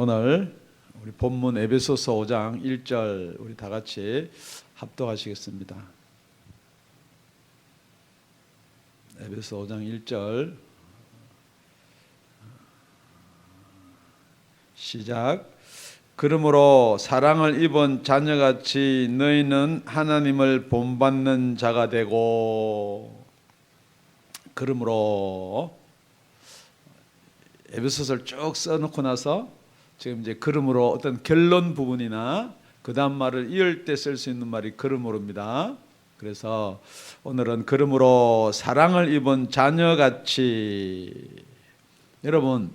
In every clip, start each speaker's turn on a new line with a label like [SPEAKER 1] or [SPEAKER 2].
[SPEAKER 1] 오늘 우리 본문 에베소서 5장 1절 우리 다 같이 합독하시겠습니다. 에베소 5장 1절 시작. 그러므로 사랑을 입은 자녀같이 너희는 하나님을 본받는 자가 되고. 그러므로 에베소서를 쭉 써놓고 나서 지금 이제 그러므로 어떤 결론 부분이나 그 다음 말을 이을 때 쓸 수 있는 말이 그러므로입니다. 그래서 오늘은 그러므로 사랑을 입은 자녀같이. 여러분,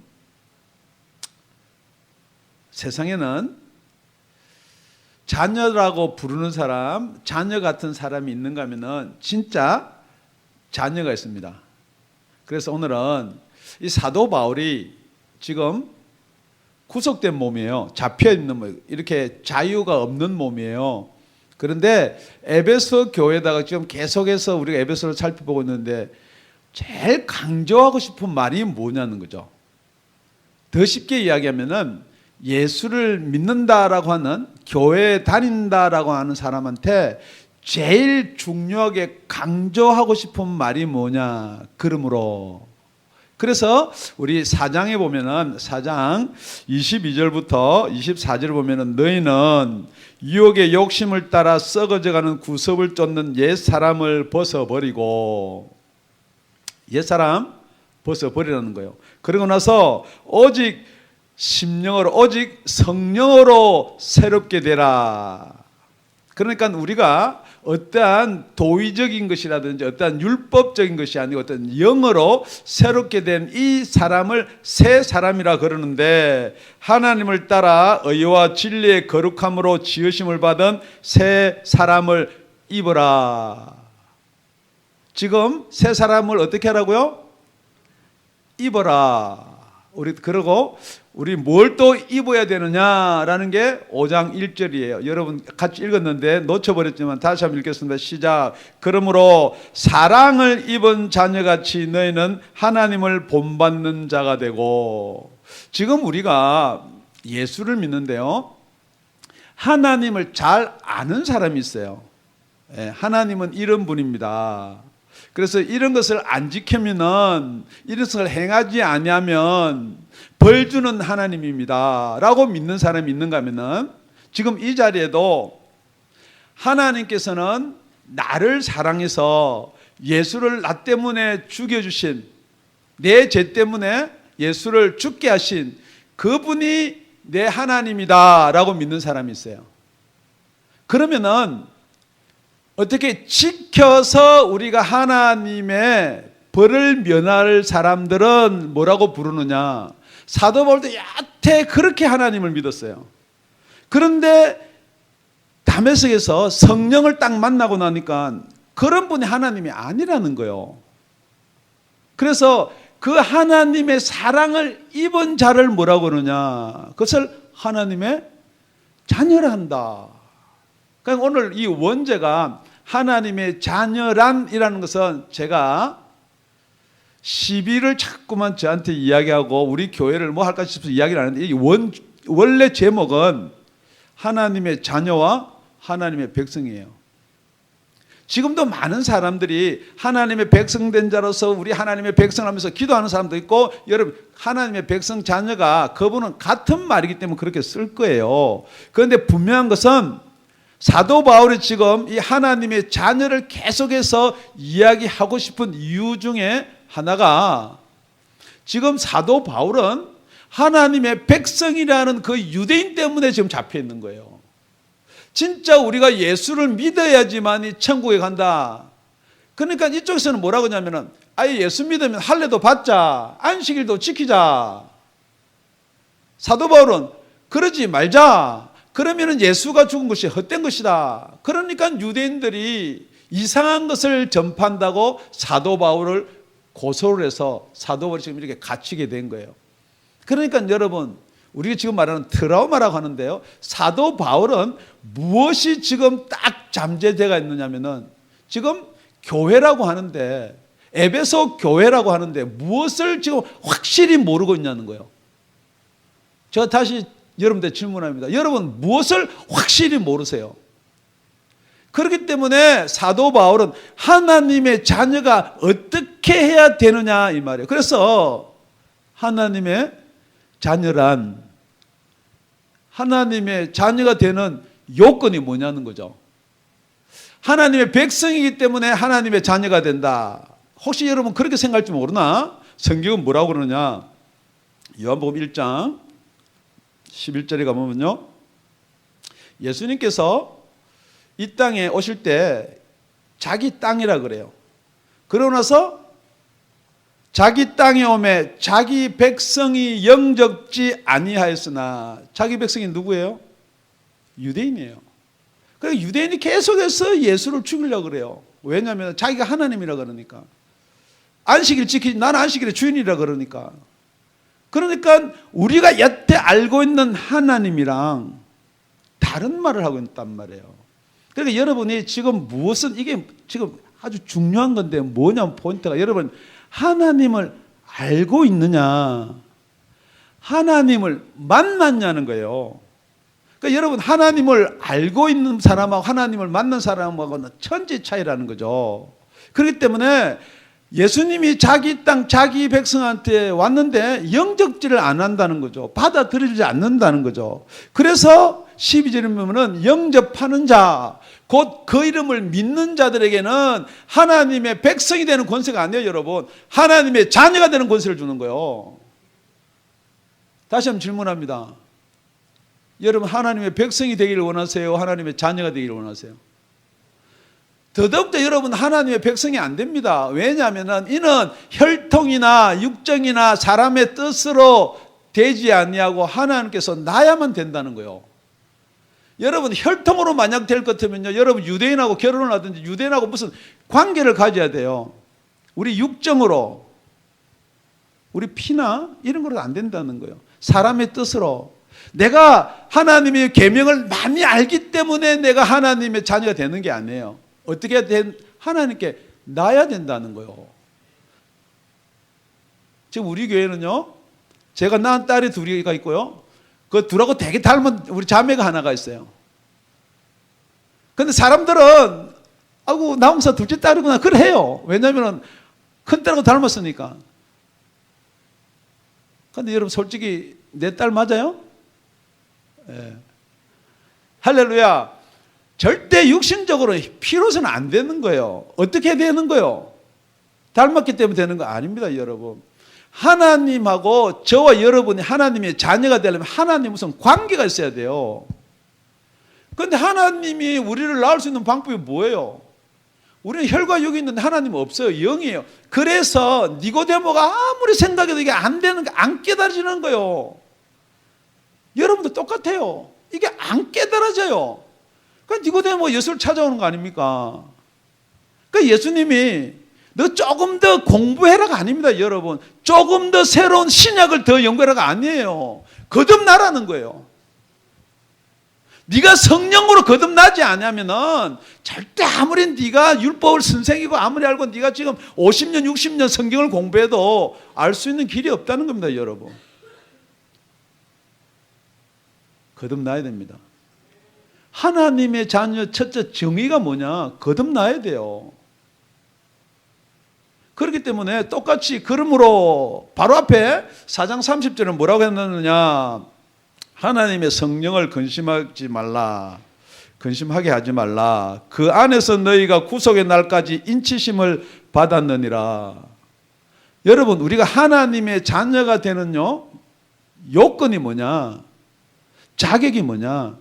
[SPEAKER 1] 세상에는 자녀라고 부르는 사람, 자녀 같은 사람이 있는가 하면은 진짜 자녀가 있습니다. 그래서 오늘은 이 사도 바울이 지금 구속된 몸이에요. 잡혀있는 몸, 이렇게 자유가 없는 몸이에요. 그런데 에베소 교회에다가 지금 계속해서 우리가 에베소를 살펴보고 있는데 제일 강조하고 싶은 말이 뭐냐는 거죠. 더 쉽게 이야기하면은 예수를 믿는다라고 하는, 교회에 다닌다라고 하는 사람한테 제일 중요하게 강조하고 싶은 말이 뭐냐. 그러므로. 그래서 우리 4장에 보면은 4장 22절부터 24절을 보면은 너희는 유혹의 욕심을 따라 썩어져가는 구습을 쫓는 옛 사람을 벗어버리고. 옛 사람 벗어버리라는 거예요. 그러고 나서 오직 심령으로, 오직 성령으로 새롭게 되라. 그러니까 우리가 어떠한 도의적인 것이라든지 어떠한 율법적인 것이 아니고 어떤 영으로 새롭게 된 이 사람을 새 사람이라 그러는데, 하나님을 따라 의와 진리의 거룩함으로 지으심을 받은 새 사람을 입어라. 지금 새 사람을 어떻게 하라고요? 입어라. 그러고 우리 뭘 또 입어야 되느냐라는 게 5장 1절이에요. 여러분 같이 읽었는데 놓쳐버렸지만 다시 한번 읽겠습니다. 시작. 그러므로 사랑을 입은 자녀같이 너희는 하나님을 본받는 자가 되고. 지금 우리가 예수를 믿는데요, 하나님을 잘 아는 사람이 있어요. 하나님은 이런 분입니다. 그래서 이런 것을 안 지키면은, 이런 것을 행하지 아니하면 벌 주는 하나님입니다 라고 믿는 사람이 있는가 하면은, 지금 이 자리에도 하나님께서는 나를 사랑해서 예수를 나 때문에 죽여주신, 내 죄 때문에 예수를 죽게 하신 그분이 내 하나님이다 라고 믿는 사람이 있어요. 그러면은 어떻게 지켜서 우리가 하나님의 벌을 면할 사람들은 뭐라고 부르느냐. 사도 바울도 여태 그렇게 하나님을 믿었어요. 그런데 다메섹에서 성령을 딱 만나고 나니까 그런 분이 하나님이 아니라는 거예요. 그래서 그 하나님의 사랑을 입은 자를 뭐라고 그러냐. 그것을 하나님의 자녀라 한다. 그러니까 오늘 이 원제가 하나님의 자녀란이라는 것은, 제가 시비를 자꾸만 저한테 이야기하고 우리 교회를 뭐 할까 싶어서 이야기를 하는데, 이 원래 제목은 하나님의 자녀와 하나님의 백성이에요. 지금도 많은 사람들이 하나님의 백성된 자로서 우리 하나님의 백성 하면서 기도하는 사람도 있고, 여러분 하나님의 백성 자녀가 그분은 같은 말이기 때문에 그렇게 쓸 거예요. 그런데 분명한 것은 사도 바울이 지금 이 하나님의 자녀를 계속해서 이야기하고 싶은 이유 중에 하나가, 지금 사도 바울은 하나님의 백성이라는 그 유대인 때문에 지금 잡혀 있는 거예요. 진짜 우리가 예수를 믿어야지만이 천국에 간다. 그러니까 이쪽에서는 뭐라고 하냐면은, 아예 예수 믿으면 할례도 받자, 안식일도 지키자. 사도 바울은 그러지 말자. 그러면은 예수가 죽은 것이 헛된 것이다. 그러니까 유대인들이 이상한 것을 전파한다고 사도 바울을 고소를 해서 사도 바울이 지금 이렇게 갇히게 된 거예요. 그러니까 여러분, 우리가 지금 말하는 트라우마라고 하는데요, 사도 바울은 무엇이 지금 딱 잠재되어 있느냐면은, 지금 교회라고 하는데, 에베소 교회라고 하는데 무엇을 지금 확실히 모르고 있냐는 거예요. 제가 다시 여러분들 질문합니다. 여러분 무엇을 확실히 모르세요? 그렇기 때문에 사도 바울은 하나님의 자녀가 어떻게 해야 되느냐 이 말이에요. 그래서 하나님의 자녀란 하나님의 자녀가 되는 요건이 뭐냐는 거죠. 하나님의 백성이기 때문에 하나님의 자녀가 된다. 혹시 여러분 그렇게 생각할지 모르나? 성경은 뭐라고 그러느냐? 요한복음 1장 11절에 가보면요, 예수님께서 이 땅에 오실 때 자기 땅이라 그래요. 그러고 나서 자기 땅에 오매 자기 백성이 영접지 아니하였으나, 자기 백성이 누구예요? 유대인이에요. 그러니까 유대인이 계속해서 예수를 죽이려고 그래요. 왜냐하면 자기가 하나님이라 그러니까. 안식일 지키지, 나는 안식일의 주인이라 그러니까. 그러니까 우리가 여태 알고 있는 하나님이랑 다른 말을 하고 있단 말이에요. 그러니까 여러분이 지금 무엇은, 이게 지금 아주 중요한 건데 뭐냐면 포인트가, 여러분 하나님을 알고 있느냐, 하나님을 만났냐는 거예요. 그러니까 여러분 하나님을 알고 있는 사람하고 하나님을 만난 사람하고는 천지 차이라는 거죠. 그렇기 때문에 예수님이 자기 땅 자기 백성한테 왔는데 영접지를 안 한다는 거죠. 받아들이지 않는다는 거죠. 그래서 12절에 보면은 영접하는 자, 곧 그 이름을 믿는 자들에게는 하나님의 백성이 되는 권세가 아니에요, 여러분. 하나님의 자녀가 되는 권세를 주는 거예요. 다시 한번 질문합니다. 여러분 하나님의 백성이 되기를 원하세요? 하나님의 자녀가 되기를 원하세요? 더더욱더 여러분 하나님의 백성이 안 됩니다. 왜냐하면 이는 혈통이나 육정이나 사람의 뜻으로 되지 아니하고 하나님께서 나야만 된다는 거예요. 여러분 혈통으로 만약 될 것 같으면요, 여러분 유대인하고 결혼을 하든지 유대인하고 무슨 관계를 가져야 돼요. 우리 육정으로, 우리 피나 이런 거로 안 된다는 거예요. 사람의 뜻으로. 내가 하나님의 계명을 많이 알기 때문에 내가 하나님의 자녀가 되는 게 아니에요. 어떻게 된, 하나님께 나야 된다는 거예요. 지금 우리 교회는요, 제가 낳은 딸이 둘이가 있고요, 그 둘하고 되게 닮은 우리 자매가 하나가 있어요. 근데 사람들은 아이고 나 홍사 둘째 딸이구나 그래 해요. 왜냐하면 큰 딸하고 닮았으니까. 근데 여러분 솔직히 내 딸 맞아요? 예. 할렐루야. 절대 육신적으로 피로서는 안 되는 거예요. 어떻게 되는 거예요? 닮았기 때문에 되는 거 아닙니다, 여러분. 하나님하고 저와 여러분이 하나님의 자녀가 되려면 하나님 무슨 관계가 있어야 돼요. 그런데 하나님이 우리를 낳을 수 있는 방법이 뭐예요? 우리는 혈과 육이 있는데 하나님은 없어요. 영이에요. 그래서 니고데모가 아무리 생각해도 이게 안 되는 거, 안 깨달아지는 거예요. 여러분도 똑같아요. 이게 안 깨달아져요. 그러니까 니고데모 예수를 찾아오는 거 아닙니까? 그러니까 예수님이 너 조금 더 공부해라가 아닙니다, 여러분. 조금 더 새로운 신약을 더 연구해라가 아니에요. 거듭나라는 거예요. 네가 성령으로 거듭나지 않으면은 절대 아무리 네가 율법을 선생이고 아무리 알고 네가 지금 50년, 60년 성경을 공부해도 알 수 있는 길이 없다는 겁니다, 여러분. 거듭나야 됩니다. 하나님의 자녀 첫째 정의가 뭐냐? 거듭나야 돼요. 그렇기 때문에 똑같이 그러므로 바로 앞에 4장 30절은 뭐라고 했느냐? 하나님의 성령을 근심하지 말라. 근심하게 하지 말라. 그 안에서 너희가 구속의 날까지 인치심을 받았느니라. 여러분 우리가 하나님의 자녀가 되는요 요건이 뭐냐? 자격이 뭐냐?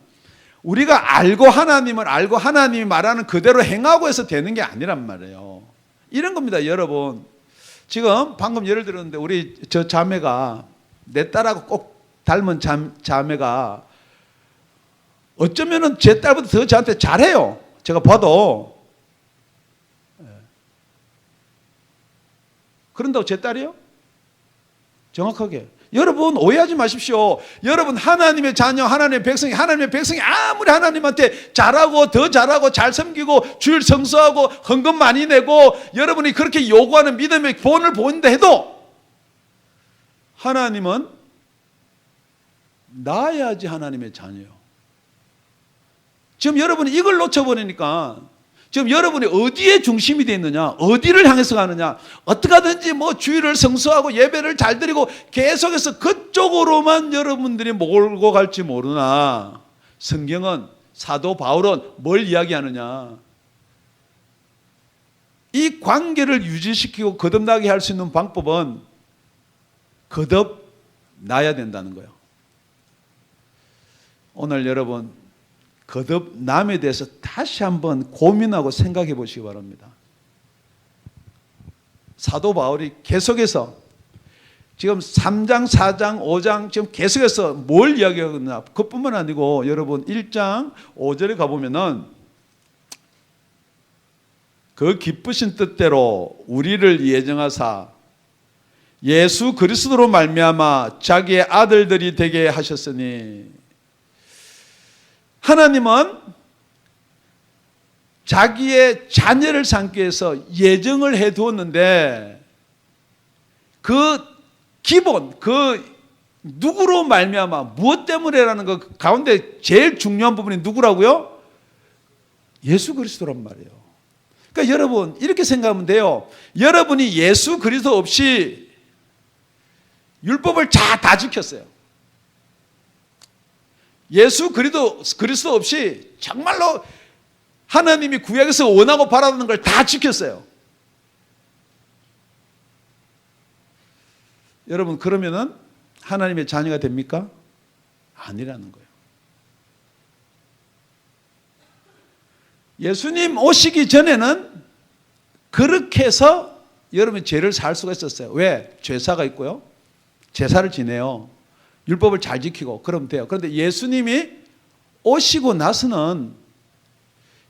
[SPEAKER 1] 우리가 알고 하나님을 알고 하나님이 말하는 그대로 행하고 해서 되는 게 아니란 말이에요. 이런 겁니다, 여러분. 지금 방금 예를 들었는데 우리 저 자매가 내 딸하고 꼭 닮은 자매가 어쩌면은 제 딸보다 더 저한테 잘해요. 제가 봐도. 그런다고 제 딸이요? 정확하게. 여러분 오해하지 마십시오. 여러분 하나님의 자녀, 하나님의 백성이 아무리 하나님한테 잘하고 더 잘하고 잘 섬기고 주일 성수하고 헌금 많이 내고 여러분이 그렇게 요구하는 믿음의 본을 보인다 해도 하나님은 낳아야지 하나님의 자녀요. 지금 여러분이 이걸 놓쳐버리니까 지금 여러분이 어디에 중심이 되어 있느냐, 어디를 향해서 가느냐, 어떻게 하든지 뭐 주일을 성수하고 예배를 잘 드리고 계속해서 그쪽으로만 여러분들이 몰고 갈지 모르나, 성경은, 사도 바울은 뭘 이야기하느냐, 이 관계를 유지시키고 거듭나게 할 수 있는 방법은 거듭나야 된다는 거예요. 오늘 여러분 거듭남에 대해서 다시 한번 고민하고 생각해 보시기 바랍니다. 사도 바울이 계속해서 지금 3장, 4장, 5장 지금 계속해서 뭘 이야기하느냐, 그뿐만 아니고 여러분 1장 5절에 가보면은 그 기쁘신 뜻대로 우리를 예정하사 예수 그리스도로 말미암아 자기의 아들들이 되게 하셨으니, 하나님은 자기의 자녀를 삼기 위해서 예정을 해 두었는데, 그 기본, 그 누구로 말미암아 무엇 때문에라는 것 가운데 제일 중요한 부분이 누구라고요? 예수 그리스도란 말이에요. 그러니까 여러분 이렇게 생각하면 돼요. 여러분이 예수 그리스도 없이 율법을 다 지켰어요. 예수 그리스도 없이 정말로 하나님이 구약에서 원하고 바라는 걸 다 지켰어요. 여러분 그러면은 하나님의 자녀가 됩니까? 아니라는 거예요. 예수님 오시기 전에는 그렇게 해서 여러분 죄를 살 수가 있었어요. 왜? 죄사가 있고요, 제사를 지내요, 율법을 잘 지키고 그러면 돼요. 그런데 예수님이 오시고 나서는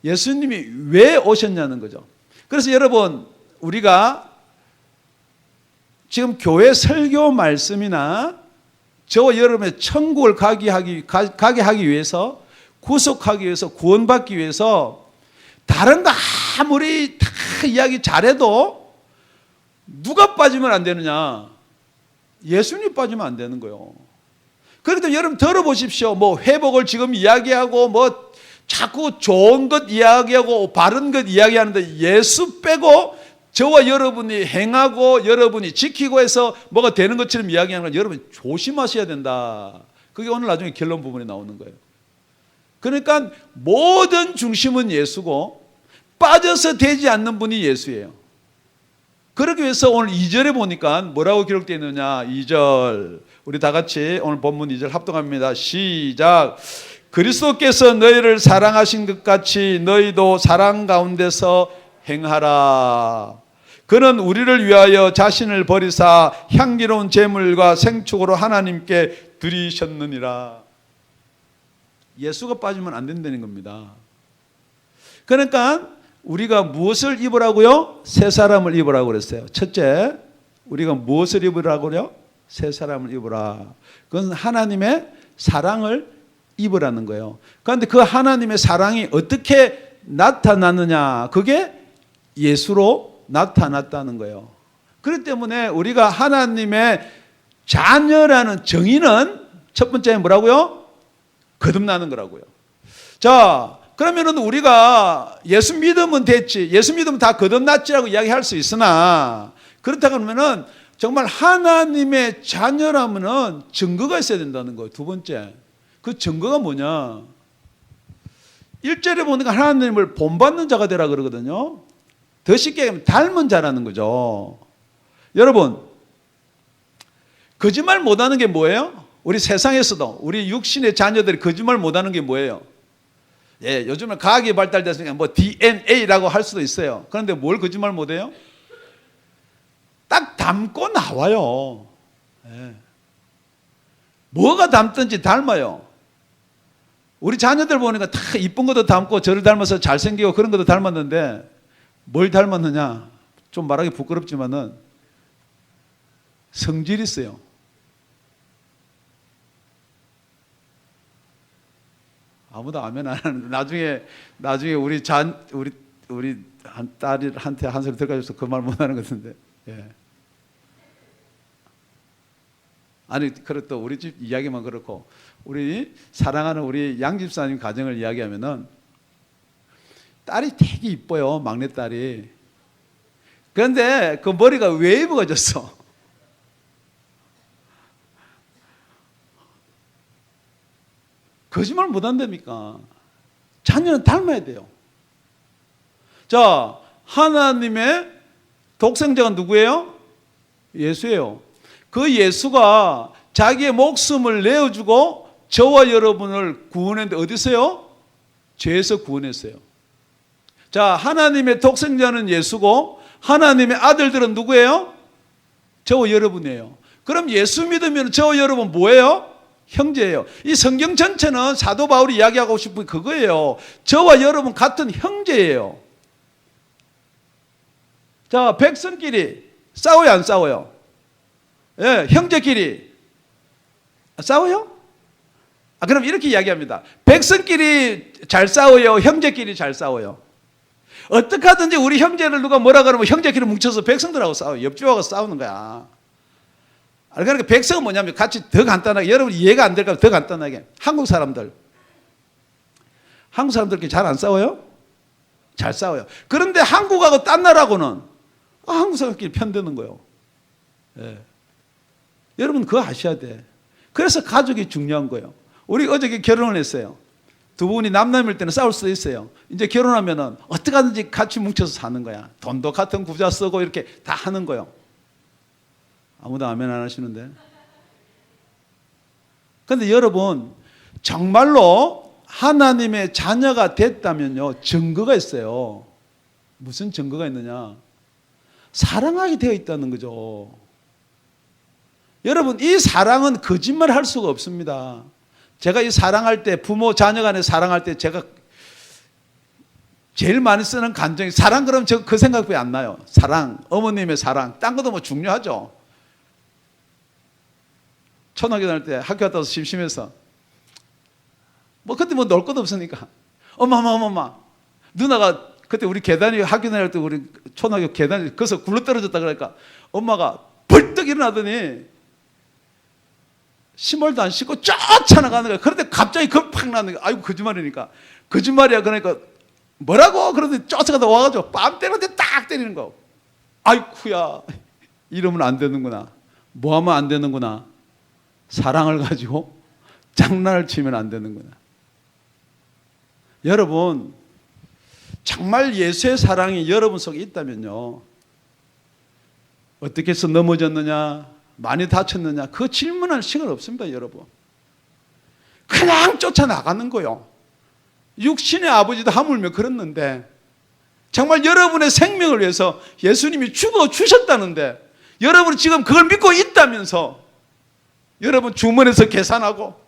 [SPEAKER 1] 예수님이 왜 오셨냐는 거죠. 그래서 여러분 우리가 지금 교회 설교 말씀이나 저와 여러분의 천국을 가게 하기 위해서, 구속하기 위해서, 구원받기 위해서 다른 거 아무리 다 이야기 잘해도 누가 빠지면 안 되느냐? 예수님이 빠지면 안 되는 거예요. 그렇기 때문에 여러분 들어보십시오. 뭐 회복을 지금 이야기하고 뭐 자꾸 좋은 것 이야기하고 바른 것 이야기하는데 예수 빼고 저와 여러분이 행하고 여러분이 지키고 해서 뭐가 되는 것처럼 이야기하는 건 여러분 조심하셔야 된다. 그게 오늘 나중에 결론 부분에 나오는 거예요. 그러니까 모든 중심은 예수고 빠져서 되지 않는 분이 예수예요. 그러기 위해서 오늘 2절에 보니까 뭐라고 기록되어 있느냐, 2절 우리 다 같이 오늘 본문 2절 합동합니다. 시작. 그리스도께서 너희를 사랑하신 것 같이 너희도 사랑 가운데서 행하라. 그는 우리를 위하여 자신을 버리사 향기로운 제물과 생축으로 하나님께 드리셨느니라. 예수가 빠지면 안 된다는 겁니다. 그러니까 우리가 무엇을 입으라고요? 새 사람을 입으라고 그랬어요. 첫째, 우리가 무엇을 입으라고요? 새 사람을 입으라. 그건 하나님의 사랑을 입으라는 거예요. 그런데 그 하나님의 사랑이 어떻게 나타났느냐? 그게 예수로 나타났다는 거예요. 그렇기 때문에 우리가 하나님의 자녀라는 정의는 첫 번째 뭐라고요? 거듭나는 거라고요. 자, 그러면은 우리가 예수 믿으면 됐지, 예수 믿으면 다 거듭났지라고 이야기할 수 있으나, 그렇다고 하면은 정말 하나님의 자녀라면은 증거가 있어야 된다는 거예요. 두 번째, 그 증거가 뭐냐? 1절에 보니까 하나님을 본받는 자가 되라 그러거든요. 더 쉽게 얘기하면 닮은 자라는 거죠. 여러분, 거짓말 못하는 게 뭐예요? 우리 세상에서도 우리 육신의 자녀들이 거짓말 못하는 게 뭐예요? 예, 요즘은 과학이 발달됐으니까 뭐 DNA라고 할 수도 있어요. 그런데 뭘 거짓말 못해요? 딱 닮고 나와요. 예. 뭐가 닮든지 닮아요. 우리 자녀들 보니까 다 이쁜 것도 닮고 저를 닮아서 잘생기고 그런 것도 닮았는데 뭘 닮았느냐? 좀 말하기 부끄럽지만은 성질이 있어요. 아무도 아멘 안 하는데 나중에 우리 딸한테 한 소리 들어가줘서 그 말 못 하는 것 같은데. 예. 아니, 그렇다 우리 집 이야기만 그렇고 우리 사랑하는 우리 양 집사님 가정을 이야기하면은 딸이 되게 이뻐요, 막내딸이. 그런데 그 머리가 웨이브가 졌어. 거짓말 못 한다니까. 자녀는 닮아야 돼요. 자, 하나님의 독생자가 누구예요? 예수예요. 그 예수가 자기의 목숨을 내어주고 저와 여러분을 구원했는데 어디서요? 죄에서 구원했어요. 자, 하나님의 독생자는 예수고 하나님의 아들들은 누구예요? 저와 여러분이에요. 그럼 예수 믿으면 저와 여러분 뭐예요? 형제예요. 이 성경 전체는 사도 바울이 이야기하고 싶은 그거예요. 저와 여러분 같은 형제예요. 자, 백성끼리 싸워요, 안 싸워요? 예, 형제끼리 싸워요? 그럼 이렇게 이야기합니다. 백성끼리 잘 싸워요, 형제끼리 잘 싸워요? 어떻게 하든지 우리 형제를 누가 뭐라 그러면 형제끼리 뭉쳐서 백성들하고 싸워요. 옆집하고 싸우는 거야. 그러니까 백성은 뭐냐면 같이 더 간단하게, 여러분 이해가 안 될까 더 간단하게. 한국 사람들끼리 잘 안 싸워요? 잘 싸워요. 그런데 한국하고 딴 나라하고는 한국 사람끼리 편드는 거예요. 예. 여러분 그거 아셔야 돼. 그래서 가족이 중요한 거예요. 우리 어저께 결혼을 했어요. 두 분이 남남일 때는 싸울 수도 있어요. 이제 결혼하면은 어떻게 하든지 같이 뭉쳐서 사는 거야. 돈도 같은 구자 쓰고 이렇게 다 하는 거예요. 아무도 아멘 안 하시는데. 그런데 여러분 정말로 하나님의 자녀가 됐다면요 증거가 있어요. 무슨 증거가 있느냐? 사랑하게 되어 있다는 거죠. 여러분 이 사랑은 거짓말 할 수가 없습니다. 제가 이 사랑할 때 부모 자녀 간에 사랑할 때 제가 제일 많이 쓰는 감정이 사랑 그러면 저 그 생각밖에 안 나요. 사랑, 어머님의 사랑, 딴 것도 뭐 중요하죠. 초등학교 다닐 때 학교 갔다 와서 심심해서 뭐 그때 뭐 놀 것도 없으니까 엄마 누나가 그때 우리 계단이 학교 다닐 때 우리 초등학교 계단이 거기서 굴러떨어졌다 그러니까 엄마가 벌떡 일어나더니 신발도 안 신고 쫓아나가는 거야. 그런데 갑자기 겁팍 나는 거야. 아이고 거짓말이니까. 거짓말이야. 그러니까 뭐라고? 그런데 쫓아가다 와가지고 뺨 때리는데 딱 때리는 거. 아이쿠야 이러면 안 되는구나. 뭐 하면 안 되는구나. 사랑을 가지고 장난을 치면 안 되는구나. 여러분 정말 예수의 사랑이 여러분 속에 있다면요 어떻게 해서 넘어졌느냐 많이 다쳤느냐 그거 질문할 시간 없습니다. 여러분 그냥 쫓아나가는 거요. 육신의 아버지도 하물며 그랬는데 정말 여러분의 생명을 위해서 예수님이 죽어주셨다는데 여러분이 지금 그걸 믿고 있다면서 여러분 주머니에서 계산하고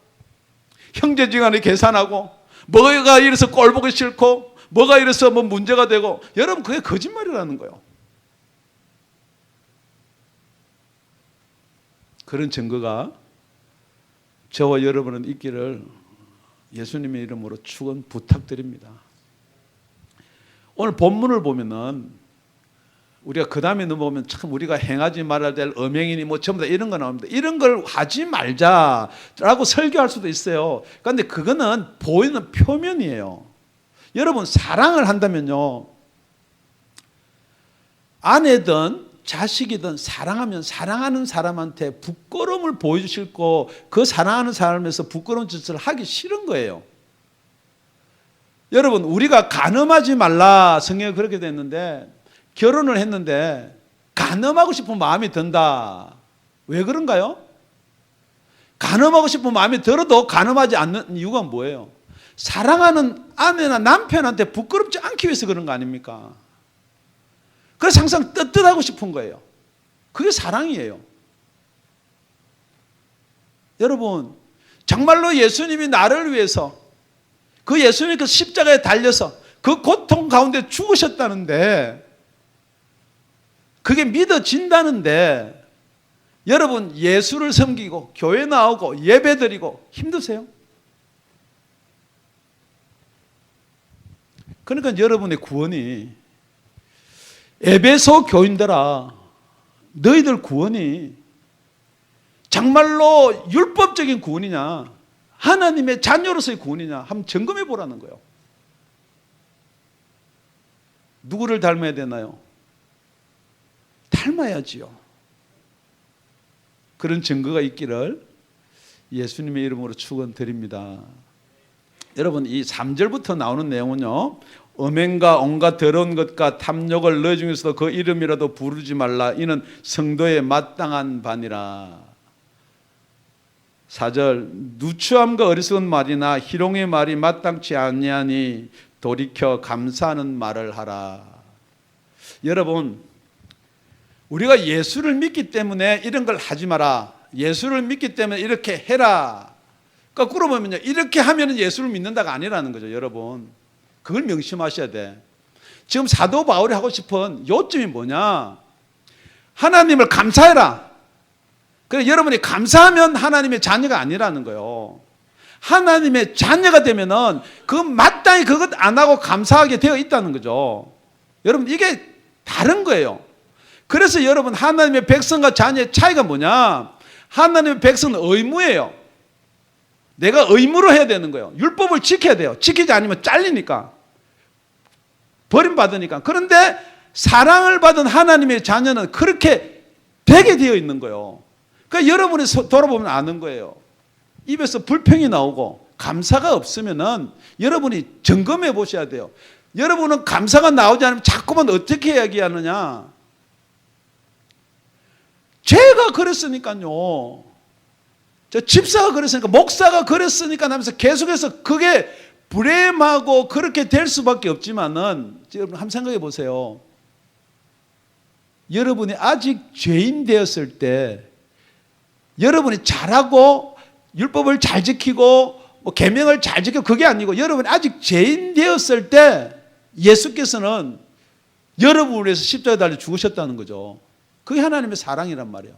[SPEAKER 1] 형제지간에 계산하고 뭐가 이래서 꼴 보기 싫고 뭐가 이래서 뭐 문제가 되고 여러분 그게 거짓말이라는 거예요. 그런 증거가 저와 여러분은 있기를 예수님의 이름으로 축원 부탁드립니다. 오늘 본문을 보면은 우리가 그 다음에 넘어오면 참 우리가 행하지 말아야 될 음행이니 뭐 전부 다 이런 거 나옵니다. 이런 걸 하지 말자라고 설교할 수도 있어요. 그런데 그거는 보이는 표면이에요. 여러분 사랑을 한다면요 아내든 자식이든 사랑하면 사랑하는 사람한테 부끄러움을 보여주실 거 그 사랑하는 사람에서 부끄러운 짓을 하기 싫은 거예요. 여러분 우리가 간음하지 말라 성경에 그렇게 됐는데 결혼을 했는데 간음하고 싶은 마음이 든다. 왜 그런가요? 간음하고 싶은 마음이 들어도 간음하지 않는 이유가 뭐예요? 사랑하는 아내나 남편한테 부끄럽지 않기 위해서 그런 거 아닙니까? 그래서 항상 떳떳하고 싶은 거예요. 그게 사랑이에요. 여러분 정말로 예수님이 나를 위해서 그 예수님이 그 십자가에 달려서 그 고통 가운데 죽으셨다는데 그게 믿어진다는데 여러분 예수를 섬기고 교회 나오고 예배드리고 힘드세요? 그러니까 여러분의 구원이 에베소 교인들아 너희들 구원이 정말로 율법적인 구원이냐, 하나님의 자녀로서의 구원이냐 한번 점검해 보라는 거예요. 누구를 닮아야 되나요? 닮아야지요. 그런 증거가 있기를 예수님의 이름으로 축원드립니다. 여러분, 이 3절부터 나오는 내용은요, 음행과 온갖 더러운 것과 탐욕을 너 중에서도 그 이름이라도 부르지 말라. 이는 성도의 마땅한 바니라. 4절, 누추함과 어리석은 말이나 희롱의 말이 마땅치 아니하니 돌이켜 감사하는 말을 하라. 여러분, 우리가 예수를 믿기 때문에 이런 걸 하지 마라, 예수를 믿기 때문에 이렇게 해라, 거꾸로 보면요, 이렇게 하면 예수를 믿는다가 아니라는 거죠. 여러분, 그걸 명심하셔야 돼. 지금 사도 바울이 하고 싶은 요점이 뭐냐, 하나님을 감사해라. 그래서 여러분이 감사하면 하나님의 자녀가 아니라는 거예요. 하나님의 자녀가 되면은 그 마땅히 그것 안 하고 감사하게 되어 있다는 거죠. 여러분, 이게 다른 거예요. 그래서 여러분, 하나님의 백성과 자녀의 차이가 뭐냐, 하나님의 백성은 의무예요. 내가 의무로 해야 되는 거예요. 율법을 지켜야 돼요. 지키지 않으면 잘리니까, 버림받으니까. 그런데 사랑을 받은 하나님의 자녀는 그렇게 되게 되어 있는 거예요. 그러니까 여러분이 돌아보면 아는 거예요. 입에서 불평이 나오고 감사가 없으면은 여러분이 점검해 보셔야 돼요. 여러분은 감사가 나오지 않으면 자꾸만 어떻게 이야기하느냐, 제가 그랬으니까요, 저 집사가 그랬으니까, 목사가 그랬으니까 하면서 계속해서 그게 불행하고 그렇게 될 수밖에 없지만은, 여러분 한번 생각해 보세요. 여러분이 아직 죄인 되었을 때, 여러분이 잘하고 율법을 잘 지키고 계명을 잘 지키고 그게 아니고, 여러분이 아직 죄인 되었을 때 예수께서는 여러분을 위해서 십자가에 달려 죽으셨다는 거죠. 그게 하나님의 사랑이란 말이에요.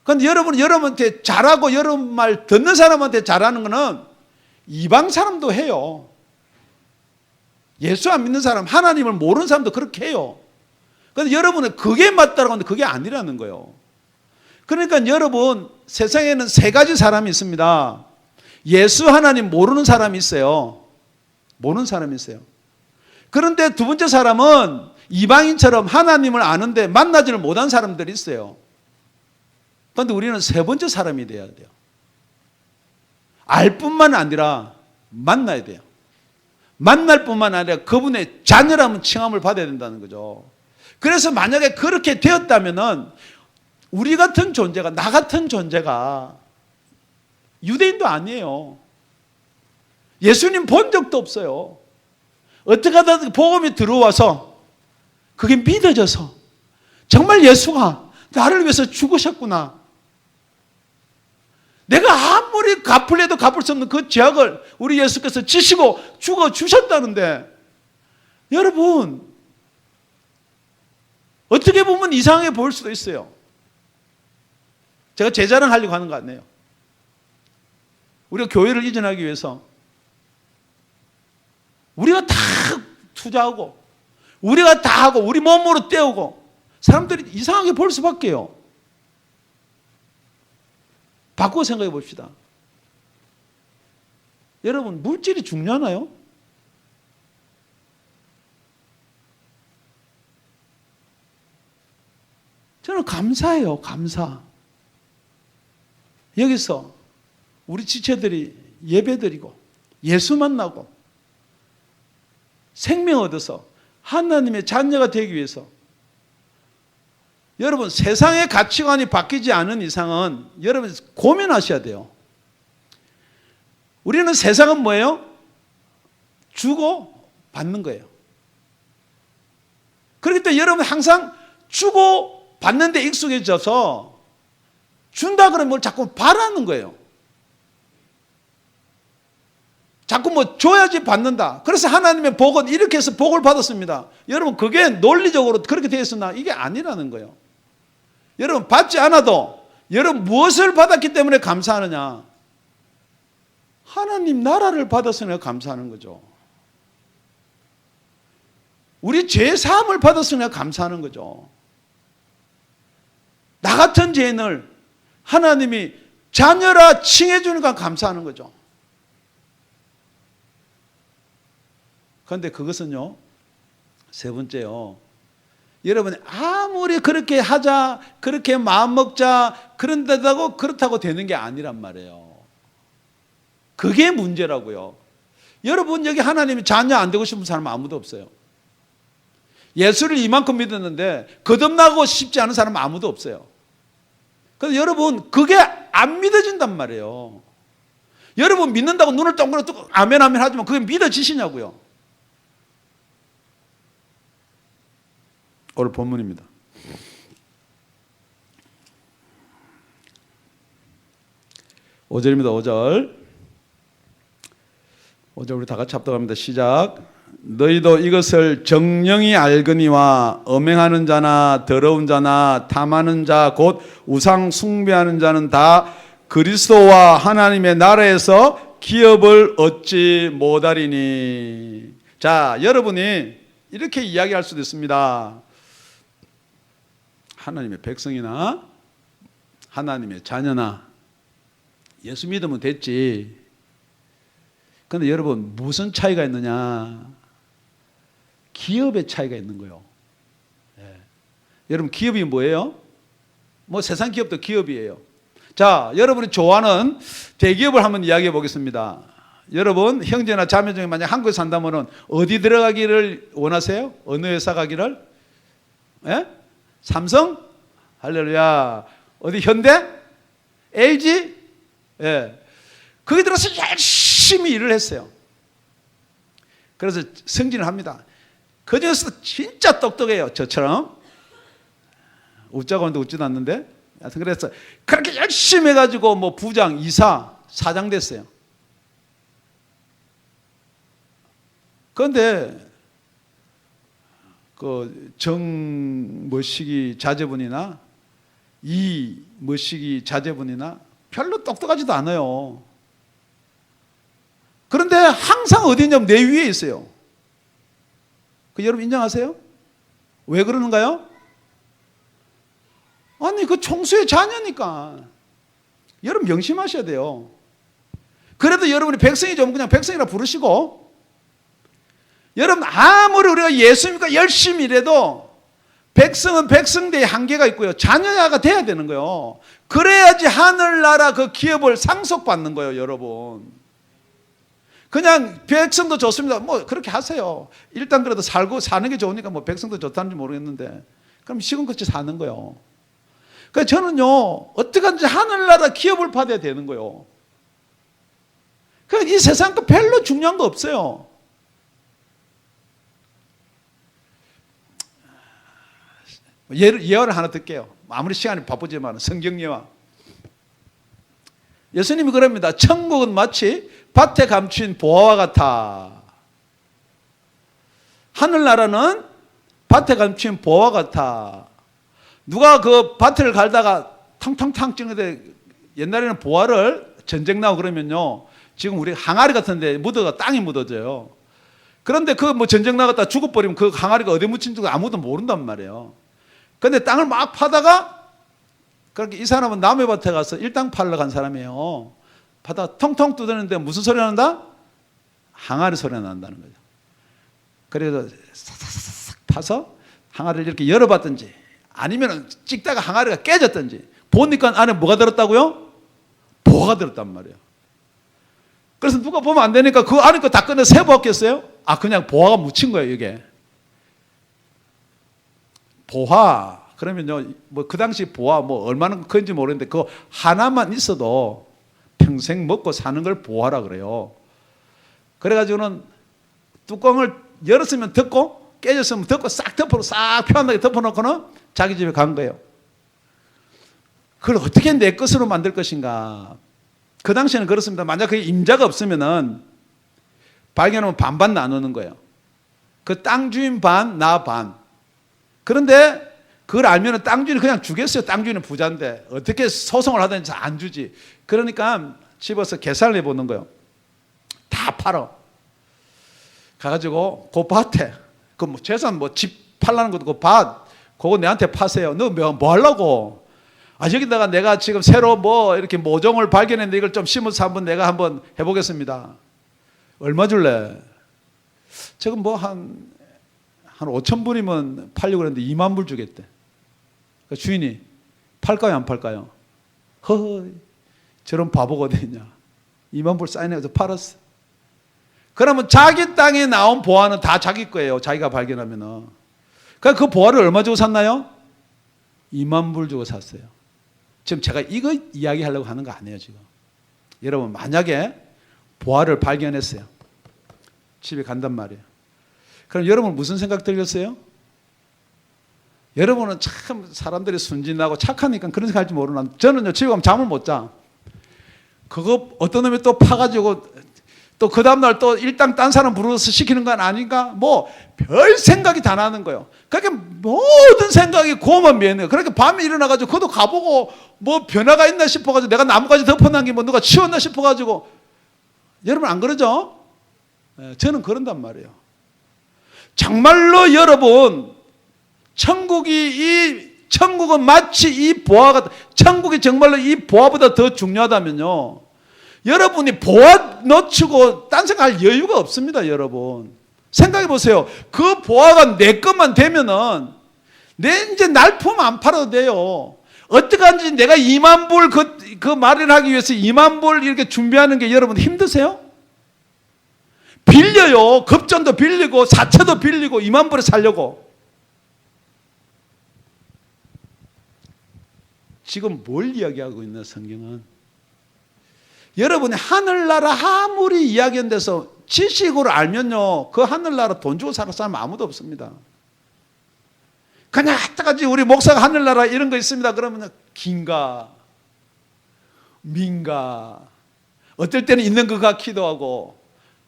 [SPEAKER 1] 그런데 여러분이 여러분한테 잘하고 여러분 말 듣는 사람한테 잘하는 거는 이방 사람도 해요. 예수 안 믿는 사람, 하나님을 모르는 사람도 그렇게 해요. 그런데 여러분은 그게 맞다라고 하는데 그게 아니라는 거예요. 그러니까 여러분, 세상에는 세 가지 사람이 있습니다. 예수 하나님 모르는 사람이 있어요. 모르는 사람이 있어요. 그런데 두 번째 사람은 이방인처럼 하나님을 아는데 만나지를 못한 사람들이 있어요. 그런데 우리는 세 번째 사람이 돼야 돼요. 알 뿐만 아니라 만나야 돼요. 만날 뿐만 아니라 그분의 자녀라는 칭함을 받아야 된다는 거죠. 그래서 만약에 그렇게 되었다면은 우리 같은 존재가, 나 같은 존재가 유대인도 아니에요. 예수님 본 적도 없어요. 어떻게 하다 복음이 들어와서 그게 믿어져서 정말 예수가 나를 위해서 죽으셨구나, 내가 아무리 갚으려도 갚을 수 없는 그 죄악을 우리 예수께서 지시고 죽어주셨다는데, 여러분, 어떻게 보면 이상하게 보일 수도 있어요. 제가 제 자랑하려고 하는 거 아니에요. 우리가 교회를 이전하기 위해서 우리가 다 투자하고 우리가 다 하고 우리 몸으로 때우고 사람들이 이상하게 볼 수밖에요. 바꾸어 생각해 봅시다. 여러분, 물질이 중요하나요? 저는 감사해요. 감사. 여기서 우리 지체들이 예배드리고 예수 만나고 생명 얻어서 하나님의 자녀가 되기 위해서, 여러분, 세상의 가치관이 바뀌지 않은 이상은 여러분 고민하셔야 돼요. 우리는 세상은 뭐예요? 주고 받는 거예요. 그렇기 때문에 여러분 항상 주고 받는 데 익숙해져서 준다 그러면 뭘 자꾸 바라는 거예요. 자꾸 뭐 줘야지 받는다. 그래서 하나님의 복은 이렇게 해서 복을 받았습니다. 여러분, 그게 논리적으로 그렇게 되어 있으나 이게 아니라는 거예요. 여러분, 받지 않아도 여러분 무엇을 받았기 때문에 감사하느냐? 하나님 나라를 받았으니까 감사하는 거죠. 우리 죄 사함을 받았으니까 감사하는 거죠. 나 같은 죄인을 하나님이 자녀라 칭해주니까 감사하는 거죠. 그런데 그것은요, 세 번째요, 여러분이 아무리 그렇게 하자, 그렇게 마음 먹자, 그렇다고 되는 게 아니란 말이에요. 그게 문제라고요. 여러분, 여기 하나님이 자녀 안 되고 싶은 사람 아무도 없어요. 예수를 이만큼 믿었는데 거듭나고 싶지 않은 사람 아무도 없어요. 그래서 여러분, 그게 안 믿어진단 말이에요. 여러분 믿는다고 눈을 동그랗게 뜨고 아멘 아멘 하지만 그게 믿어지시냐고요. 오늘 본문입니다. 5절입니다. 5절 우리 다 같이 합독합니다. 시작. 너희도 이것을 정령이 알거니와 엄행하는 자나 더러운 자나 탐하는 자 곧 우상 숭배하는 자는 다 그리스도와 하나님의 나라에서 기업을 얻지 못하리니. 자, 여러분이 이렇게 이야기할 수도 있습니다. 하나님의 백성이나 하나님의 자녀나 예수 믿으면 됐지. 그런데 여러분, 무슨 차이가 있느냐? 기업의 차이가 있는 거예요. 예. 여러분, 기업이 뭐예요? 뭐 세상 기업도 기업이에요. 자, 여러분이 좋아하는 대기업을 한번 이야기해 보겠습니다. 여러분, 형제나 자매 중에 만약 한국에 산다면 어디 들어가기를 원하세요? 어느 회사 가기를? 예? 삼성? 할렐루야. 어디 현대? LG? 예. 거기 들어서 열심히 일을 했어요. 그래서 승진을 합니다. 그 중에서도 진짜 똑똑해요. 저처럼. 웃자고 하는데 웃지도 않는데. 하여튼 그래서 그렇게 열심히 해가지고 뭐 부장, 이사, 사장 됐어요. 그런데 그 정머시기 자제분이나 이머시기 자제분이나 별로 똑똑하지도 않아요. 그런데 항상 어디 있냐면 내 위에 있어요. 그 여러분 인정하세요? 왜 그러는가요? 아니, 그 총수의 자녀니까. 여러분 명심하셔야 돼요. 그래도 여러분이 백성이 좀 그냥 백성이라 부르시고, 여러분 아무리 우리가 예수 믿고 열심히 일해도 백성은 백성대의 한계가 있고요. 자녀가 돼야 되는 거예요. 그래야지 하늘나라 그 기업을 상속받는 거예요, 여러분. 그냥 백성도 좋습니다. 뭐 그렇게 하세요. 일단 그래도 사는 게 좋으니까 뭐 백성도 좋다는지 모르겠는데, 그럼 시금같이 사는 거예요. 그러니까 저는요, 어떻게든지 하늘나라 기업을 받아야 되는 거예요. 그러니까 이 세상 거 별로 중요한 거 없어요. 예화를 하나 듣게요. 아무리 시간이 바쁘지만 성경 예화. 예수님이 그럽니다. 천국은 마치 밭에 감춘 보화와 같아. 하늘나라는 밭에 감춘 보화와 같아. 누가 그 밭을 갈다가 탕탕탕 찍는데, 옛날에는 보화를 전쟁 나고 그러면요, 지금 우리 항아리 같은데 묻어가 땅이 묻어져요. 그런데 그 뭐 전쟁 나갔다 죽어버리면 그 항아리가 어디 묻힌지 아무도 모른단 말이에요. 그런데 땅을 막 파다가, 그렇게 이 사람은 남의 밭에 가서 일당 팔러 간 사람이에요. 파다가 텅텅 뜯었는데 무슨 소리가 난다? 항아리 소리가 난다는 거죠. 그래서 싹싹싹 파서 항아리를 이렇게 열어봤든지, 아니면 찍다가 항아리가 깨졌든지, 보니까 안에 뭐가 들었다고요? 보화가 들었단 말이에요. 그래서 누가 보면 안 되니까 그 안에 거 다 꺼내 세보았겠어요? 아, 그냥 보화가 묻힌 거예요, 이게. 보화. 그러면요, 뭐 그 당시 보화 뭐 얼마나 큰지 모르겠는데 그거 하나만 있어도 평생 먹고 사는 걸 보화라 그래요. 그래가지고는 뚜껑을 열었으면 덮고, 깨졌으면 덮고, 싹 편하게 덮어놓고는 자기 집에 간 거예요. 그걸 어떻게 내 것으로 만들 것인가. 그 당시에는 그렇습니다. 만약 그 임자가 없으면은 발견하면 반반 나누는 거예요. 그 땅 주인 반, 나 반. 그런데 그걸 알면은 땅 주인이 그냥 주겠어요. 땅 주인은 부자인데 어떻게 소송을 하든지 안 주지. 그러니까 집어서 계산을 해보는 거예요. 다 팔어. 가가지고 그 밭에 그 뭐 재산 뭐 집 팔라는 것도 그 밭 그거 내한테 파세요. 너 뭐 하려고? 여기다가 내가 지금 새로 뭐 이렇게 모종을 발견했는데 이걸 좀 심어서 내가 한번 해보겠습니다. 얼마 줄래? 지금 뭐 한 5천 불이면 팔려고 그랬는데 2만 불 주겠대. 그러니까 주인이 팔까요, 안 팔까요? 허허, 저런 바보가 어디 있냐. 2만 불 사인해서 팔았어. 그러면 자기 땅에 나온 보화는 다 자기 거예요. 자기가 발견하면은. 그러니까 그 보화를 얼마 주고 샀나요? 2만 불 주고 샀어요. 지금 제가 이거 이야기하려고 하는 거 아니에요, 지금. 여러분, 만약에 보화를 발견했어요. 집에 간단 말이에요. 그럼 여러분 무슨 생각 들겠어요? 여러분은 참 사람들이 순진하고 착하니까 그런 생각할지 모르나. 저는요, 집에 가면 잠을 못 자. 그거 어떤 놈이 또 파가지고 또 그 다음날 또 일당 딴 사람 부르서 시키는 건 아닌가? 뭐 별 생각이 다 나는 거예요. 그러니까 모든 생각이 그것만 미해요. 그러니까 밤에 일어나가지고 그것도 가보고 뭐 변화가 있나 싶어가지고 내가 나뭇가지 덮어놓은 뭐 누가 치웠나 싶어가지고. 여러분 안 그러죠? 저는 그런단 말이에요. 정말로 여러분, 천국은 마치 이 보화가, 천국이 정말로 이 보화보다 더 중요하다면요, 여러분이 보화 놓치고 딴 생각할 여유가 없습니다. 여러분 생각해 보세요. 그 보화가 내 것만 되면은 내 이제 날 품 안 팔아도 돼요. 어떡한지 내가 2만 불 그 마련하기 위해서 2만 불 이렇게 준비하는 게 여러분 힘드세요? 빌려요. 급전도 빌리고 사채도 빌리고 2만 불에 살려고. 지금 뭘 이야기하고 있나 성경은? 여러분이 하늘나라 아무리 이야기한 데서 지식으로 알면요, 그 하늘나라 돈 주고 살 사람 아무도 없습니다. 그냥 하다가지 우리 목사가 하늘나라 이런 거 있습니다. 그러면 긴가 민가, 어떨 때는 있는 것 같기도 하고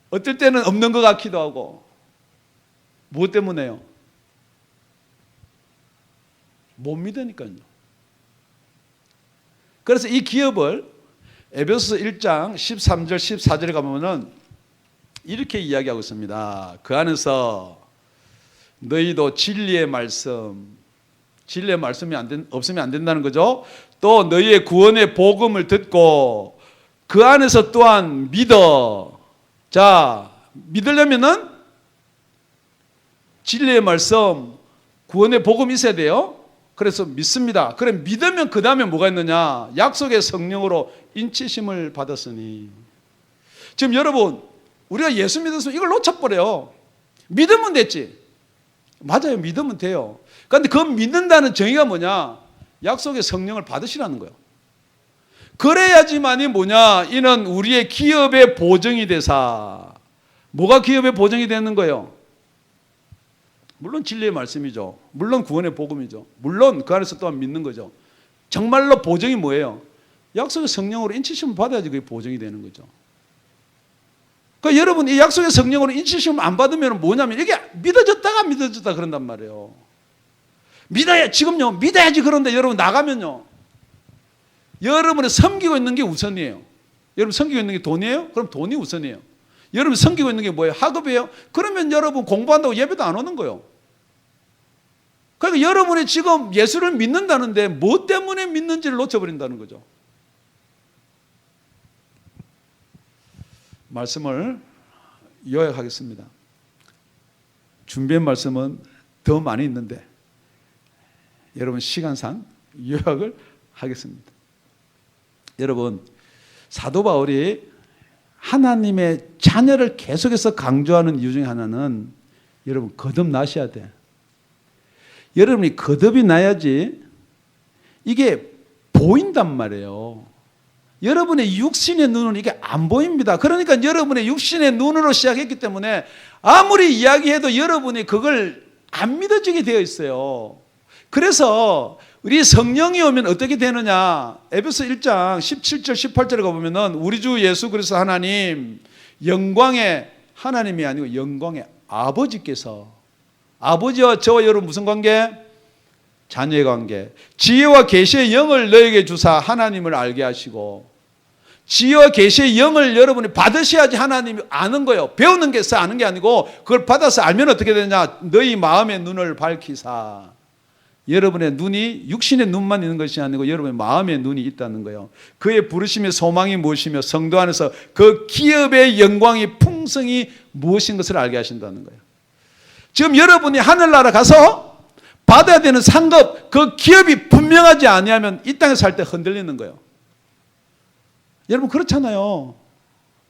[SPEAKER 1] 어떨 때는 없는 것 같기도 하고. 무엇 때문에요? 못 믿으니까요. 그래서 이 기업을 에베소서 1장 13절 14절에 가보면은 이렇게 이야기하고 있습니다. 그 안에서 너희도 진리의 말씀이 없으면 안 된다는 거죠. 또 너희의 구원의 복음을 듣고 그 안에서 또한 믿어. 자, 믿으려면은 진리의 말씀, 구원의 복음이 있어야 돼요. 그래서 믿습니다. 그래 믿으면 그 다음에 뭐가 있느냐? 약속의 성령으로 인치심을 받았으니. 지금 여러분, 우리가 예수 믿었으면 이걸 놓쳐버려요. 믿으면 됐지. 맞아요. 믿으면 돼요. 그런데 그 믿는다는 정의가 뭐냐? 약속의 성령을 받으시라는 거예요. 그래야지만이 뭐냐? 이는 우리의 기업의 보증이 되사. 뭐가 기업의 보증이 되는 거예요? 물론 진리의 말씀이죠. 물론 구원의 복음이죠. 물론 그 안에서 또한 믿는 거죠. 정말로 보증이 뭐예요? 약속의 성령으로 인치심을 받아야지 그게 보증이 되는 거죠. 그러니까 여러분, 이 약속의 성령으로 인치심을 안 받으면 뭐냐면 이게 믿어졌다가 안 믿어졌다 그런단 말이에요. 지금요 믿어야지. 그런데 여러분 나가면요, 여러분이 섬기고 있는 게 우선이에요. 여러분 섬기고 있는 게 돈이에요? 그럼 돈이 우선이에요. 여러분 섬기고 있는 게 뭐예요? 학업이에요? 그러면 여러분 공부한다고 예배도 안 오는 거예요. 그러니까 여러분이 지금 예수를 믿는다는데 뭐 때문에 믿는지를 놓쳐버린다는 거죠. 말씀을 요약하겠습니다. 준비한 말씀은 더 많이 있는데 여러분 시간상 요약을 하겠습니다. 여러분, 사도 바울이 하나님의 자녀를 계속해서 강조하는 이유 중에 하나는 여러분 거듭나셔야 돼. 여러분이 거듭이 나야지 이게 보인단 말이에요. 여러분의 육신의 눈은 이게 안 보입니다. 그러니까 여러분의 육신의 눈으로 시작했기 때문에 아무리 이야기해도 여러분이 그걸 안 믿어지게 되어 있어요. 그래서 우리 성령이 오면 어떻게 되느냐? 에베소 1장 17절 18절에 가보면은 우리 주 예수 그리스도 하나님, 영광의 하나님이 아니고 영광의 아버지께서, 아버지와 저와 여러분 무슨 관계? 자녀의 관계. 지혜와 계시의 영을 너에게 주사 하나님을 알게 하시고, 지혜와 계시의 영을 여러분이 받으셔야지 하나님이 아는 거예요. 배우는 게 아는 게 아니고 그걸 받아서 알면 어떻게 되냐? 너희 마음의 눈을 밝히사. 여러분의 눈이 육신의 눈만 있는 것이 아니고 여러분의 마음의 눈이 있다는 거예요. 그의 부르심의 소망이 무엇이며 성도 안에서 그 기업의 영광이 풍성이 무엇인 것을 알게 하신다는 거예요. 지금 여러분이 하늘나라 가서 받아야 되는 상급, 그 기업이 분명하지 아니하면 이 땅에 살 때 흔들리는 거예요. 여러분 그렇잖아요.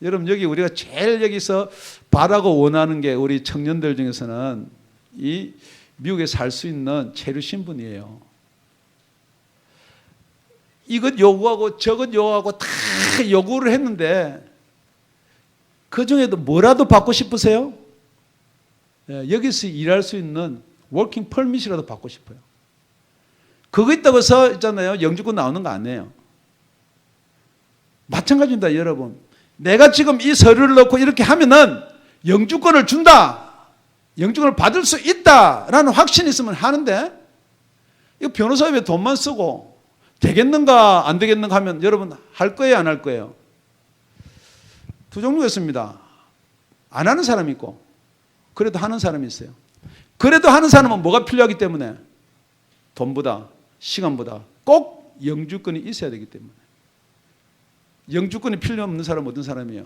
[SPEAKER 1] 여러분 여기 우리가 제일 여기서 바라고 원하는 게 우리 청년들 중에서는 이 미국에 살 수 있는 체류 신분이에요. 이것 요구하고 저것 요구하고 다 요구를 했는데 그 중에도 뭐라도 받고 싶으세요? 여기서 일할 수 있는 워킹 퍼밋이라도 받고 싶어요. 그거 있다고 해서 있잖아요. 영주권 나오는 거 아니에요. 마찬가지입니다, 여러분. 내가 지금 이 서류를 넣고 이렇게 하면은 영주권을 준다. 영주권을 받을 수 있다라는 확신이 있으면 하는데 이거 변호사에 왜 돈만 쓰고 되겠는가 안 되겠는가 하면 여러분 할 거예요 안 할 거예요? 두 종류가 있습니다. 안 하는 사람이 있고 그래도 하는 사람이 있어요. 그래도 하는 사람은 뭐가 필요하기 때문에 돈보다 시간보다 꼭 영주권이 있어야 되기 때문에. 영주권이 필요 없는 사람은 어떤 사람이에요?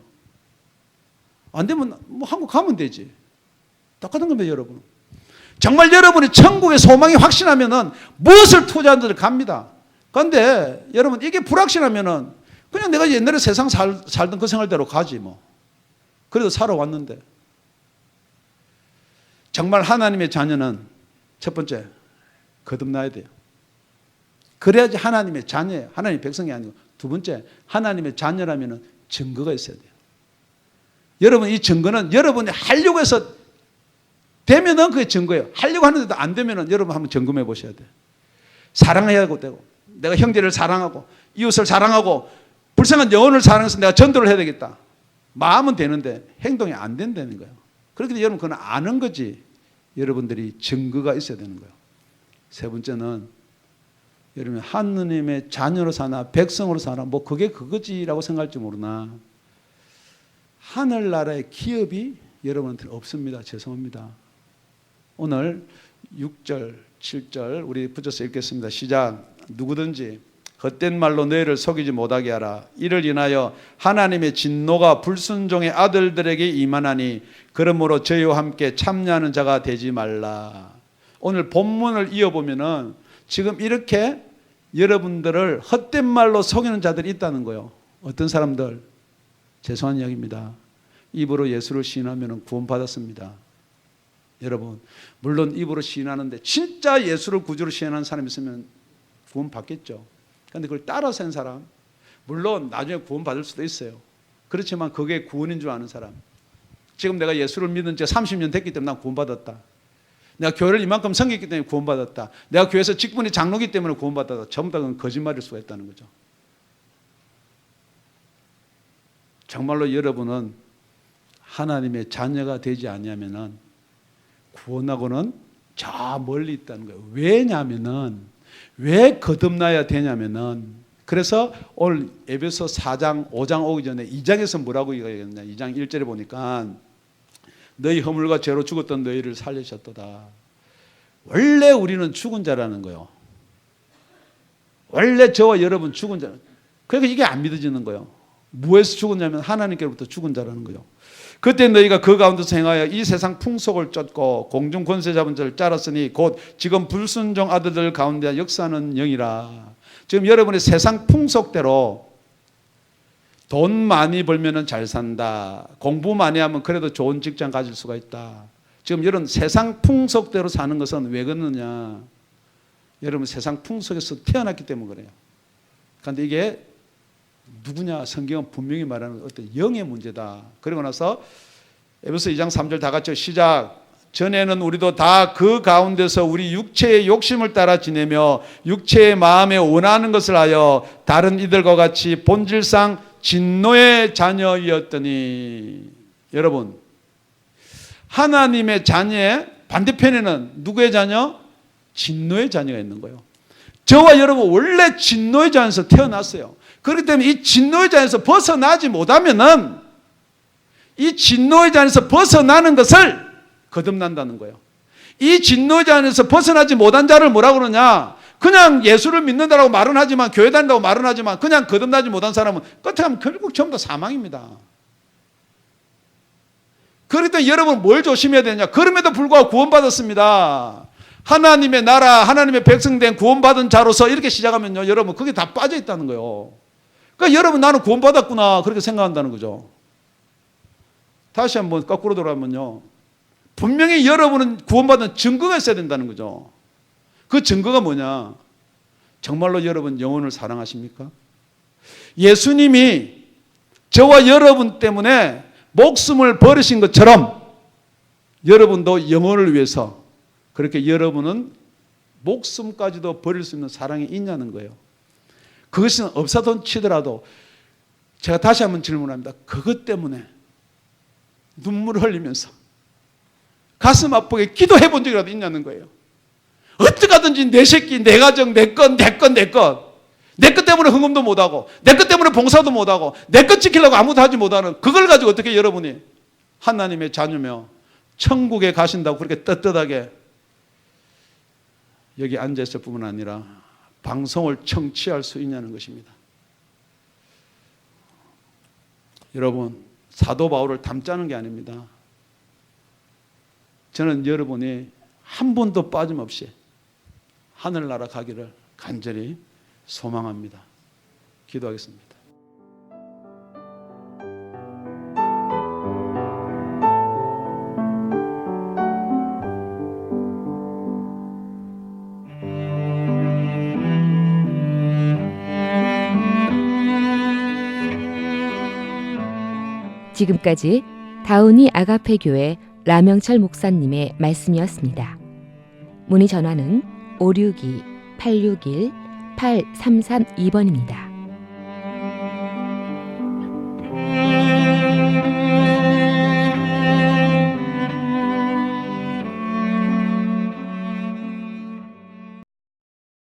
[SPEAKER 1] 안 되면 뭐 한국 가면 되지. 똑같은 겁니다, 여러분. 정말 여러분이 천국의 소망이 확신하면은 무엇을 투자하든지 갑니다. 그런데 여러분 이게 불확실하면은 그냥 내가 옛날에 세상 살던 그 생활대로 가지 뭐. 그래도 살아왔는데. 정말 하나님의 자녀는 첫 번째 거듭나야 돼요. 그래야지 하나님의 자녀예요. 하나님의 백성이 아니고. 두 번째 하나님의 자녀라면은 증거가 있어야 돼요. 여러분 이 증거는 여러분이 하려고 해서 되면은 그게 증거예요. 하려고 하는데도 안 되면은 여러분 한번 점검해 보셔야 돼요. 사랑해야 되고 내가 형제를 사랑하고 이웃을 사랑하고 불쌍한 영혼을 사랑해서 내가 전도를 해야 되겠다. 마음은 되는데 행동이 안 된다는 거예요. 그렇기 때문에 여러분 그건 아는 거지. 여러분들이 증거가 있어야 되는 거예요. 세 번째는 여러분 하느님의 자녀로 사나 백성으로 사나 뭐 그게 그거지라고 생각할지 모르나 하늘나라의 기업이 여러분한테는 없습니다. 죄송합니다. 오늘 6절, 7절 우리 붙여서 읽겠습니다. 시작. 누구든지 헛된 말로 너희를 속이지 못하게 하라. 이를 인하여 하나님의 진노가 불순종의 아들들에게 임하나니 그러므로 저희와 함께 참여하는 자가 되지 말라. 오늘 본문을 이어보면은 지금 이렇게 여러분들을 헛된 말로 속이는 자들이 있다는 거예요. 어떤 사람들? 죄송한 이야기입니다. 입으로 예수를 시인하면 구원받았습니다. 여러분 물론 입으로 시인하는데 진짜 예수를 구주로 시인하는 사람이 있으면 구원받겠죠. 그런데 그걸 따라 산 사람 물론 나중에 구원받을 수도 있어요. 그렇지만 그게 구원인 줄 아는 사람 지금 내가 예수를 믿은 지 30년 됐기 때문에 난 구원받았다. 내가 교회를 이만큼 섬겼기 때문에 구원받았다. 내가 교회에서 직분이 장로기 때문에 구원받았다. 전부 다 그건 거짓말일 수가 있다는 거죠. 정말로 여러분은 하나님의 자녀가 되지 아니하면은 구원하고는 저 멀리 있다는 거예요. 왜냐하면은 왜 거듭나야 되냐면은 그래서 오늘 에베소 4장 5장 오기 전에 2장에서 뭐라고 얘기했냐 2장 1절에 보니까 너희 허물과 죄로 죽었던 너희를 살리셨도다. 원래 우리는 죽은 자라는 거예요. 원래 저와 여러분 죽은 자. 그러니까 이게 안 믿어지는 거예요. 무엇에서 죽었냐면 하나님께로부터 죽은 자라는 거예요. 그때 너희가 그 가운데서 행하여 이 세상 풍속을 쫓고 공중 권세 잡은 자를 따랐으니 곧 지금 불순종 아들들 가운데 역사하는 영이라. 지금 여러분의 세상 풍속대로 돈 많이 벌면 잘 산다. 공부 많이 하면 그래도 좋은 직장 가질 수가 있다. 지금 여러분 세상 풍속대로 사는 것은 왜 그러느냐. 여러분 세상 풍속에서 태어났기 때문에 그래요. 그런데 이게 누구냐? 성경은 분명히 말하는 어떤 영의 문제다. 그리고 나서 에베소 2장 3절 다 같이 시작. 전에는 우리도 다 그 가운데서 우리 육체의 욕심을 따라 지내며 육체의 마음에 원하는 것을 하여 다른 이들과 같이 본질상 진노의 자녀이었더니. 여러분 하나님의 자녀의 반대편에는 누구의 자녀? 진노의 자녀가 있는 거예요. 저와 여러분 원래 진노의 자녀에서 태어났어요. 그렇기 때문에 이 진노의 자에서 벗어나지 못하면은 이 진노의 자에서 벗어나는 것을 거듭난다는 거예요. 이 진노자 안에서 벗어나지 못한 자를 뭐라고 그러냐? 그냥 예수를 믿는다라고 말은 하지만, 교회 다닌다고 말은 하지만, 그냥 거듭나지 못한 사람은 끝에 가면 결국 전부 다 사망입니다. 그럴 때 여러분 뭘 조심해야 되냐? 그럼에도 불구하고 구원받았습니다. 하나님의 나라, 하나님의 백성된 구원받은 자로서 이렇게 시작하면요, 여러분 그게 다 빠져 있다는 거예요. 그러니까 여러분 나는 구원받았구나 그렇게 생각한다는 거죠. 다시 한번 거꾸로 돌아가면요, 분명히 여러분은 구원받은 증거가 있어야 된다는 거죠. 그 증거가 뭐냐? 정말로 여러분 영혼을 사랑하십니까? 예수님이 저와 여러분 때문에 목숨을 버리신 것처럼 여러분도 영혼을 위해서 그렇게 여러분은 목숨까지도 버릴 수 있는 사랑이 있냐는 거예요. 그것은 없어도 치더라도 제가 다시 한번 질문합니다. 그것 때문에 눈물을 흘리면서 가슴 아프게 기도해 본 적이라도 있냐는 거예요. 어떻게 하든지 내 새끼, 내 가정, 내 것 때문에 헌금도 못하고, 내 것 때문에 봉사도 못하고, 내 것 지키려고 아무도 하지 못하는 그걸 가지고 어떻게 여러분이 하나님의 자녀며 천국에 가신다고 그렇게 떳떳하게 여기 앉아있을 뿐만 아니라 방송을 청취할 수 있냐는 것입니다. 여러분, 사도 바울을 담자는 게 아닙니다. 저는 여러분이 한 번도 빠짐없이 하늘나라 가기를 간절히 소망합니다. 기도하겠습니다.
[SPEAKER 2] 지금까지 다운이 아가페 교회 라명철 목사님의 말씀이었습니다. 문의 전화는 562-861-8332번입니다.